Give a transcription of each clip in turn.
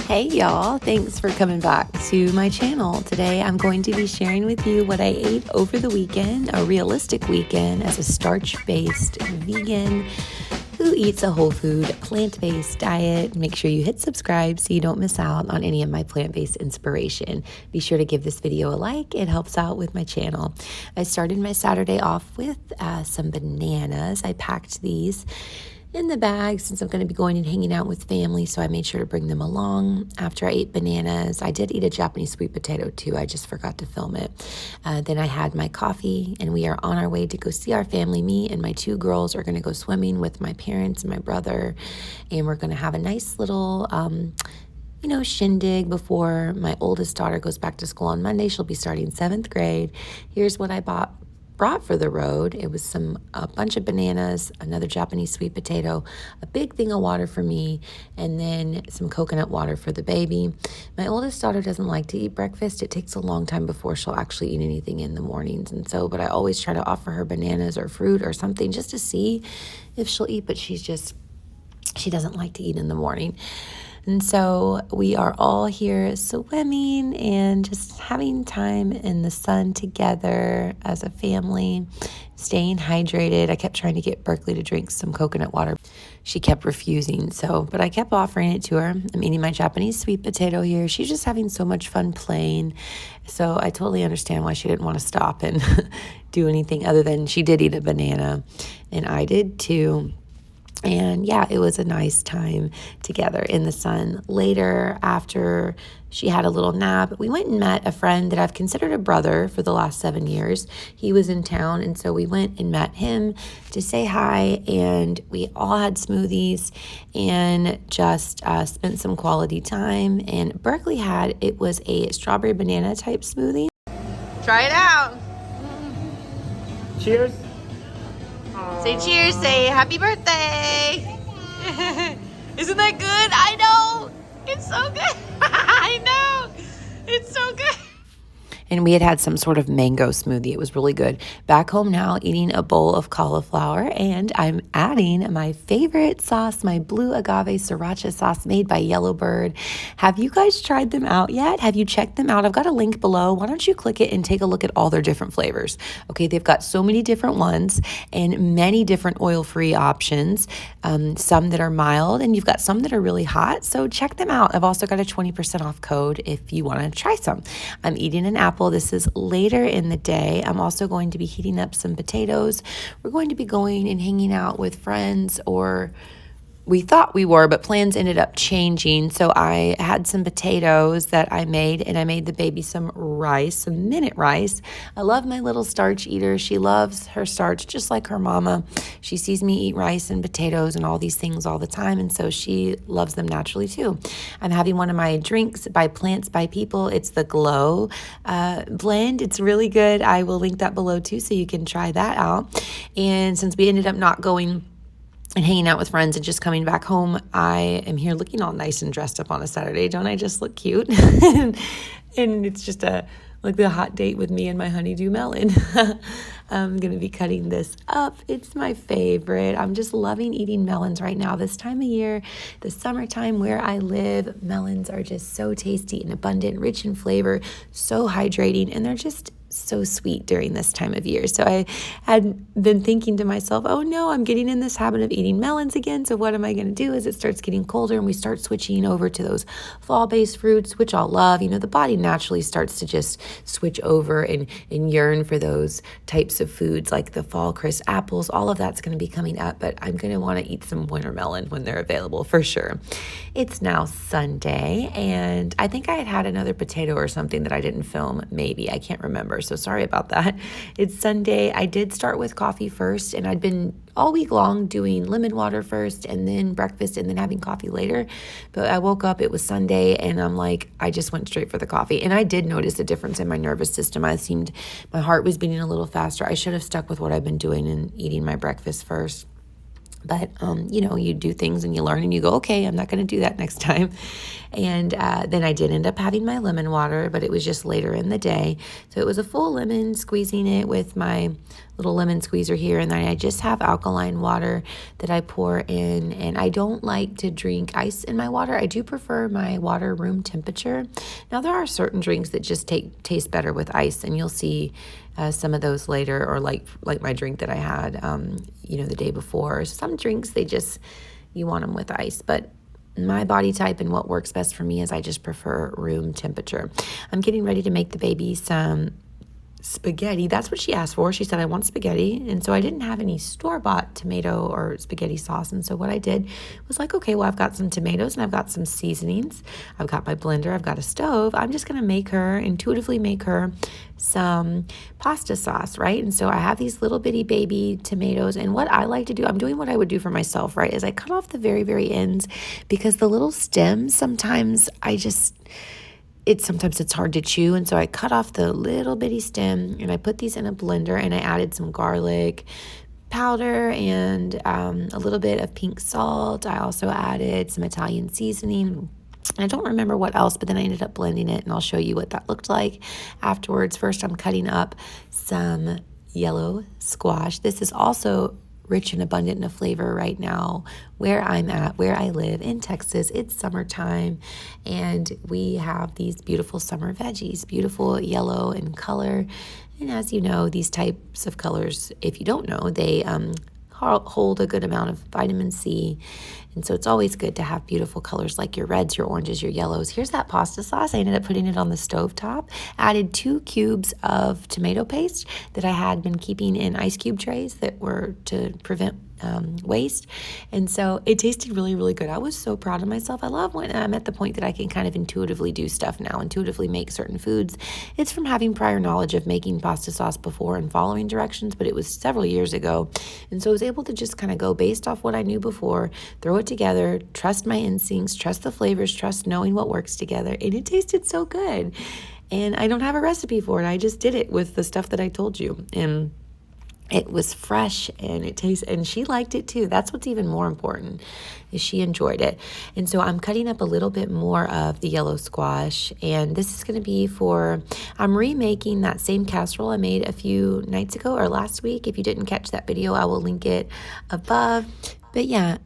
Hey y'all, thanks for coming back to my channel. Today I'm going to be sharing with you what I ate over the weekend, a realistic weekend as a starch-based vegan who eats a whole food, plant-based diet. Make sure you hit subscribe so you don't miss out on any of my plant-based inspiration. Be sure to give this video a like, it helps out with my channel. I started my Saturday off with some bananas. I packed these in the bag since I'm going to be going and hanging out with family, so I made sure to bring them along. After I ate bananas, I did eat a Japanese sweet potato too. I just forgot to film it. Then I had my coffee, and we are on our way to go see our family. Me and my two girls are going to go swimming with my parents and my brother, and we're going to have a nice little shindig before my oldest daughter goes back to school on Monday. She'll be starting 7th grade. Here's what I brought for the road. It was a bunch of bananas, another Japanese sweet potato, a big thing of water for me, and then some coconut water for the baby. My oldest daughter doesn't like to eat breakfast. It takes a long time before she'll actually eat anything in the mornings, but I always try to offer her bananas or fruit or something just to see if she'll eat, but she doesn't like to eat in the morning. And so we are all here swimming and just having time in the sun together as a family, staying hydrated. I kept trying to get Berkeley to drink some coconut water. She kept refusing, but I kept offering it to her. I'm eating my Japanese sweet potato here. She's just having so much fun playing. So I totally understand why she didn't want to stop and do anything other than she did eat a banana, and I did too. And yeah, it was a nice time together in the sun. Later, after she had a little nap, we went and met a friend that I've considered a brother for the last 7 years. He was in town, and so we went and met him to say hi, and we all had smoothies and just spent some quality time. And Berkeley it was a strawberry banana type smoothie. Try it out. Cheers. Say cheers, say happy birthday. Isn't that good? I know. It's so good. I know. It's so good. And we had some sort of mango smoothie. It was really good. Back home now, eating a bowl of cauliflower, and I'm adding my favorite sauce, my blue agave sriracha sauce made by Yellowbird. Have you guys tried them out yet? Have you checked them out? I've got a link below. Why don't you click it and take a look at all their different flavors? Okay, they've got so many different ones and many different oil-free options, some that are mild, and you've got some that are really hot, so check them out. I've also got a 20% off code if you want to try some. I'm eating an apple. This is later in the day. I'm also going to be heating up some potatoes. We're going to be going and hanging out with friends, or we thought we were, but plans ended up changing. So I had some potatoes that I made, and I made the baby some rice, some minute rice. I love my little starch eater. She loves her starch just like her mama. She sees me eat rice and potatoes and all these things all the time, and so she loves them naturally too. I'm having one of my drinks by Plants by People. It's the Glow blend. It's really good. I will link that below too, so you can try that out. And since we ended up not going and hanging out with friends and just coming back home, I am here looking all nice and dressed up on a Saturday. Don't I just look cute? And it's just like the hot date with me and my honeydew melon. I'm going to be cutting this up. It's my favorite. I'm just loving eating melons right now. This time of year, the summertime where I live, melons are just so tasty and abundant, rich in flavor, so hydrating, and they're just so sweet during this time of year. So I had been thinking to myself, oh no, I'm getting in this habit of eating melons again. So what am I going to do as it starts getting colder and we start switching over to those fall-based fruits, which I'll love. The body naturally starts to just switch over and yearn for those types of foods like the fall crisp apples. All of that's going to be coming up, but I'm going to want to eat some winter melon when they're available for sure. It's now Sunday, and I think I had another potato or something that I didn't film, maybe. I can't remember. So sorry about that. It's Sunday. I did start with coffee first, and I'd been all week long doing lemon water first and then breakfast and then having coffee later. But I woke up, it was Sunday, and I just went straight for the coffee. And I did notice a difference in my nervous system. My heart was beating a little faster. I should have stuck with what I've been doing and eating my breakfast first. But, you do things and you learn and you go, okay, I'm not going to do that next time. And then I did end up having my lemon water, but it was just later in the day. So it was a full lemon, squeezing it with my little lemon squeezer here, and then I just have alkaline water that I pour in. And I don't like to drink ice in my water. I do prefer my water room temperature. Now there are certain drinks that just taste better with ice, and you'll see some of those later, or like my drink that I had the day before. Some drinks, you want them with ice, but my body type and what works best for me is I just prefer room temperature. I'm getting ready to make the baby some spaghetti. That's what she asked for. She said, I want spaghetti. And so I didn't have any store-bought tomato or spaghetti sauce. And so what I did was like, okay, well, I've got some tomatoes and I've got some seasonings. I've got my blender. I've got a stove. I'm just going to intuitively make her some pasta sauce, right? And so I have these little bitty baby tomatoes. And what I like to do, I'm doing what I would do for myself, right, is I cut off the very, very ends, because the little stems, sometimes it's hard to chew. And so I cut off the little bitty stem and I put these in a blender, and I added some garlic powder and a little bit of pink salt. I also added some Italian seasoning. I don't remember what else, but then I ended up blending it, and I'll show you what that looked like afterwards. First, I'm cutting up some yellow squash. This is also rich and abundant in a flavor right now where I'm at, where I live in Texas. It's summertime, and we have these beautiful summer veggies, beautiful yellow in color. And as you know, these types of colors, if you don't know, they hold a good amount of vitamin C. And so it's always good to have beautiful colors like your reds, your oranges, your yellows. Here's that pasta sauce. I ended up putting it on the stovetop. Added 2 cubes of tomato paste that I had been keeping in ice cube trays that were to prevent waste. And so it tasted really, really good. I was so proud of myself. I love when I'm at the point that I can kind of intuitively do stuff now, intuitively make certain foods. It's from having prior knowledge of making pasta sauce before and following directions, but it was several years ago. And so I was able to just kind of go based off what I knew before, throw it together, trust my instincts, trust the flavors, trust knowing what works together. And it tasted so good. And I don't have a recipe for it. I just did it with the stuff that I told you. And it was fresh, and it tastes, and she liked it too. That's what's even more important, is she enjoyed it. And so I'm cutting up a little bit more of the yellow squash, and this is going to be I'm remaking that same casserole I made a few nights ago or last week. If you didn't catch that video, I will link it above. But yeah,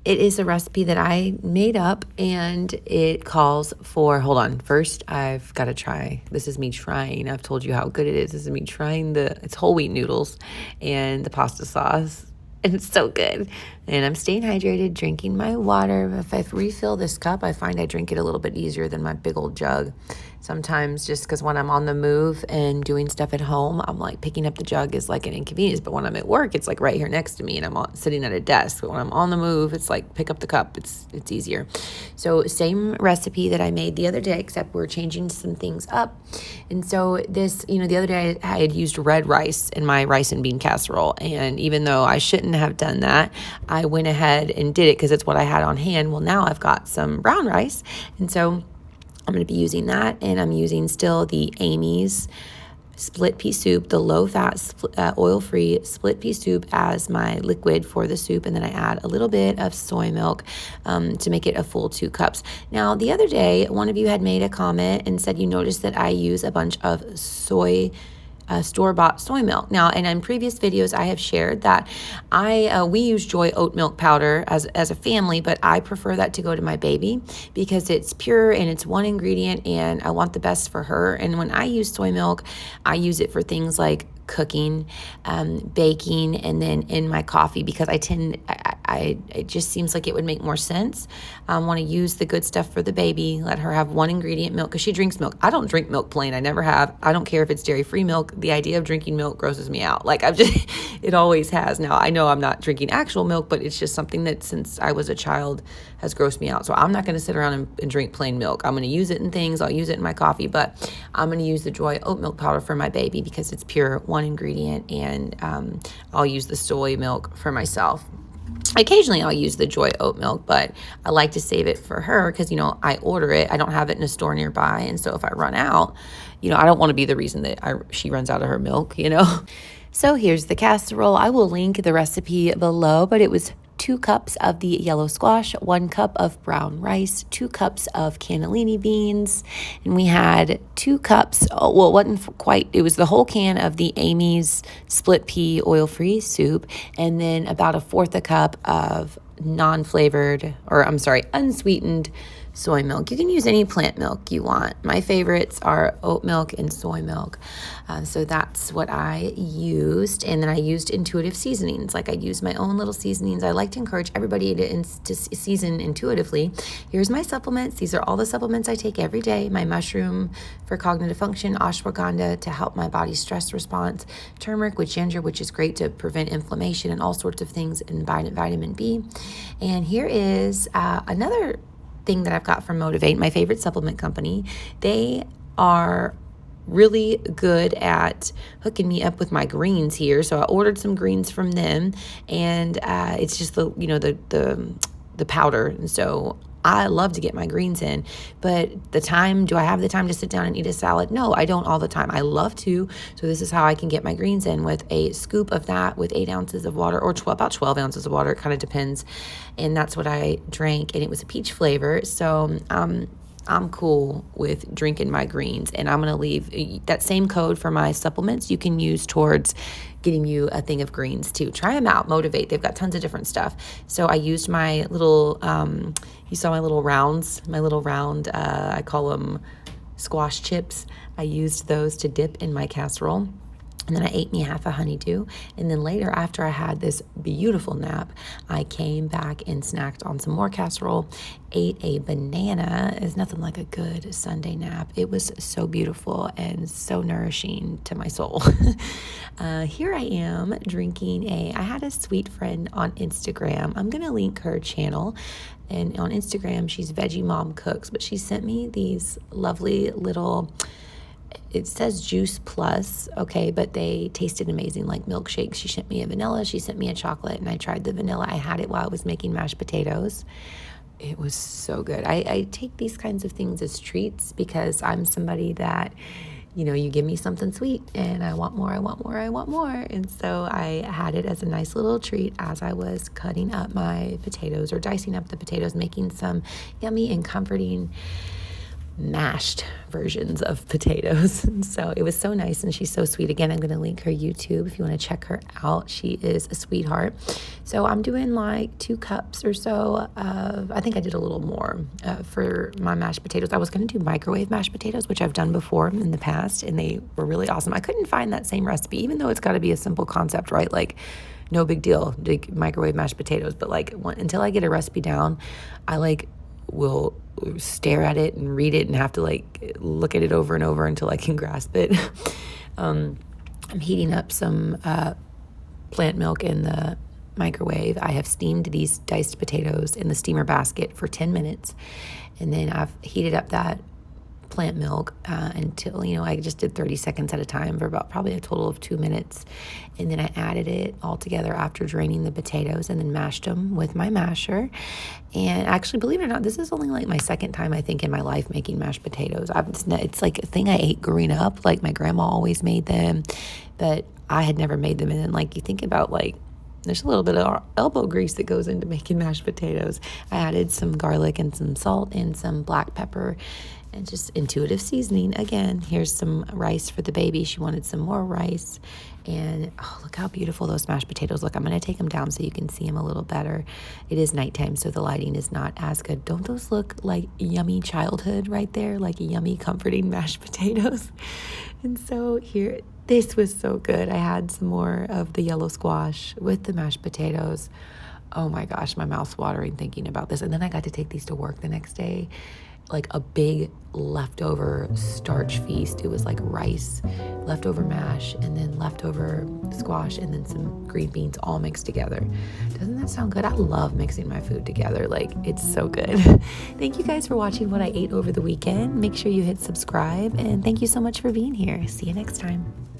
it is a recipe that I made up, and it calls for, hold on, first I've got to try, this is me trying, I've told you how good it is. This is me trying it's whole wheat noodles and the pasta sauce, and it's so good. And I'm staying hydrated, drinking my water. If I refill this cup, I find I drink it a little bit easier than my big old jug. Sometimes just because when I'm on the move and doing stuff at home, I'm like picking up the jug is like an inconvenience. But when I'm at work, it's like right here next to me, and I'm sitting at a desk. But when I'm on the move, it's like pick up the cup. It's easier. So same recipe that I made the other day, except we're changing some things up. And so this, the other day I had used red rice in my rice and bean casserole. And even though I shouldn't have done that, I went ahead and did it because it's what I had on hand. Well, now I've got some brown rice. And so I'm going to be using that, and I'm using still the Amy's split pea soup, the low-fat, oil-free split pea soup as my liquid for the soup, and then I add a little bit of soy milk to make it a full 2 cups. Now, the other day, one of you had made a comment and said you noticed that I use a bunch of store-bought soy milk. Now, and in previous videos, I have shared that we use Joy oat milk powder as a family, but I prefer that to go to my baby because it's pure and it's one ingredient, and I want the best for her. And when I use soy milk, I use it for things like cooking, baking, and then in my coffee, because it just seems like it would make more sense. I want to use the good stuff for the baby, let her have one ingredient milk, because she drinks milk. I don't drink milk plain. I never have. I don't care if it's dairy-free milk. The idea of drinking milk grosses me out. It always has. Now, I know I'm not drinking actual milk, but it's just something that since I was a child has grossed me out. So I'm not going to sit around and drink plain milk. I'm going to use it in things. I'll use it in my coffee, but I'm going to use the Joy oat milk powder for my baby because it's pure, one ingredient, and I'll use the soy milk for myself. Occasionally I'll use the Joy oat milk, but I like to save it for her because, I order it. I don't have it in a store nearby. And so if I run out, I don't want to be the reason that she runs out of her milk, So here's the casserole. I will link the recipe below, but it was 2 cups of the yellow squash, 1 cup of brown rice, 2 cups of cannellini beans, and we had 2 cups, well, it wasn't quite, it was the whole can of the Amy's split pea oil-free soup, and then about 1/4 cup of unsweetened soy milk. You can use any plant milk you want. My favorites are oat milk and soy milk. So that's what I used. And then I used intuitive seasonings. Like I used my own little seasonings. I like to encourage everybody to season intuitively. Here's my supplements. These are all the supplements I take every day. My mushroom for cognitive function, ashwagandha to help my body's stress response, turmeric with ginger, which is great to prevent inflammation and all sorts of things, and vitamin B. And here is another thing that I've got from Motivate, my favorite supplement company. They are really good at hooking me up with my greens here. So I ordered some greens from them, and it's just the powder. And so I love to get my greens in, but do I have the time to sit down and eat a salad? No, I don't all the time. I love to. So this is how I can get my greens in, with a scoop of that with 8 ounces of water, or about 12 ounces of water. It kind of depends. And that's what I drank. And it was a peach flavor. So, I'm cool with drinking my greens, and I'm going to leave that same code for my supplements. You can use towards getting you a thing of greens too. Try them out. Motivate. They've got tons of different stuff. So I used my little, you saw my little rounds, I call them squash chips. I used those to dip in my casserole. And then I ate me half a honeydew. And then later, after I had this beautiful nap, I came back and snacked on some more casserole, ate a banana. It's nothing like a good Sunday nap. It was so beautiful and so nourishing to my soul. Here I am drinking I had a sweet friend on Instagram. I'm going to link her channel. And on Instagram, she's Veggie Mom Cooks. But she sent me these lovely little, it says Juice Plus, okay, but they tasted amazing, like milkshakes. She sent me a vanilla, she sent me a chocolate, and I tried the vanilla. I had it while I was making mashed potatoes. It was so good. I take these kinds of things as treats because I'm somebody that, you give me something sweet and I want more. And so I had it as a nice little treat as I was cutting up my potatoes, or dicing up the potatoes, making some yummy and comforting mashed versions of potatoes. And so it was so nice, and she's so sweet. Again, I'm going to link her YouTube if you want to check her out. She is a sweetheart. So I'm doing like 2 cups or so of, I think I did a little more for my mashed potatoes. I was going to do microwave mashed potatoes, which I've done before in the past, and they were really awesome. I couldn't find that same recipe, even though it's got to be a simple concept, right? Like, no big deal to microwave mashed potatoes, but until I get a recipe down, I will stare at it and read it and have to look at it over and over until I can grasp it. I'm heating up some plant milk in the microwave. I have steamed these diced potatoes in the steamer basket for 10 minutes, and then I've heated up that plant milk until, I just did 30 seconds at a time for about probably a total of 2 minutes. And then I added it all together after draining the potatoes, and then mashed them with my masher. And actually, believe it or not, this is only my second time, I think, in my life making mashed potatoes. It's like a thing I ate growing up. My grandma always made them, but I had never made them. And then you think about there's a little bit of elbow grease that goes into making mashed potatoes. I added some garlic and some salt and some black pepper and just intuitive seasoning. Again, here's some rice for the baby. She wanted some more rice. And look how beautiful those mashed potatoes look. I'm going to take them down so you can see them a little better. It is nighttime, so the lighting is not as good. Don't those look like yummy childhood right there? Like yummy, comforting mashed potatoes. And so here, this was so good. I had some more of the yellow squash with the mashed potatoes. Oh my gosh, my mouth's watering thinking about this. And then I got to take these to work the next day. A big leftover starch feast. It was rice, leftover mash, and then leftover squash, and then some green beans all mixed together. Doesn't that sound good? I love mixing my food together. It's so good. Thank you guys for watching what I ate over the weekend. Make sure you hit subscribe, and thank you so much for being here. See you next time.